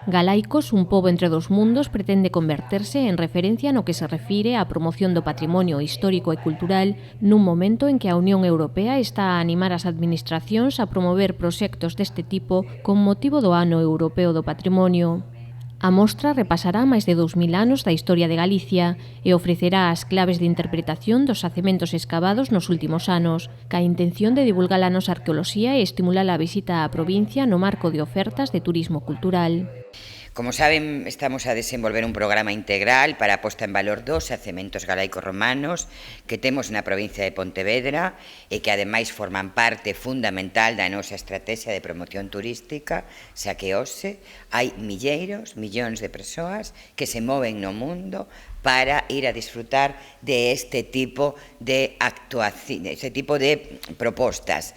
Galaicos, un pobo entre dos mundos, pretende converterse en referencia no que se refire á promoción do patrimonio histórico e cultural nun momento en que a Unión Europea está a animar as administracións a promover proxectos deste tipo con motivo do Ano Europeo do Patrimonio. A mostra repasará máis de 2000 anos da historia de Galicia e ofrecerá as claves de interpretación dos xacementos escavados nos últimos anos, ca intención de divulgar a nosa arqueoloxía e estimular a visita á provincia no marco de ofertas de turismo cultural. Como saben, estamos a desenvolver un programa integral para a posta en valor dos xacementos galaico-romanos que temos na provincia de Pontevedra e que ademais forman parte fundamental da nosa estrategia de promoción turística, xa que hoxe hai millóns de persoas que se moven no mundo para ir a disfrutar de este tipo de actuación, este tipo de propostas.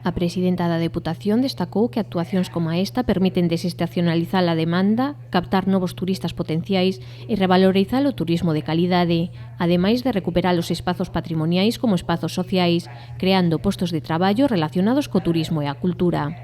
A presidenta da Deputación destacou que actuacións como esta permiten desestacionalizar a demanda, captar novos turistas potenciais e revalorizar o turismo de calidade, ademais de recuperar os espazos patrimoniais como espazos sociais, creando postos de traballo relacionados co turismo e a cultura.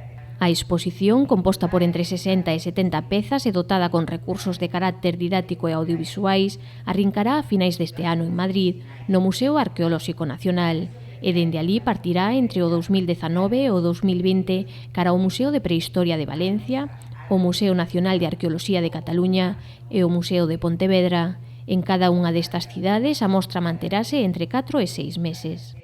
A exposición, composta por entre 60 e 70 pezas e dotada con recursos de carácter didáctico e audiovisuais, arrincará a finais deste ano en Madrid, no Museo Arqueolóxico Nacional, e dende alí partirá entre o 2019 e o 2020 cara ao Museo de Prehistoria de Valencia, o Museo Nacional de Arqueoloxía de Cataluña e o Museo de Pontevedra. En cada unha destas cidades a mostra manterase entre 4 e 6 meses.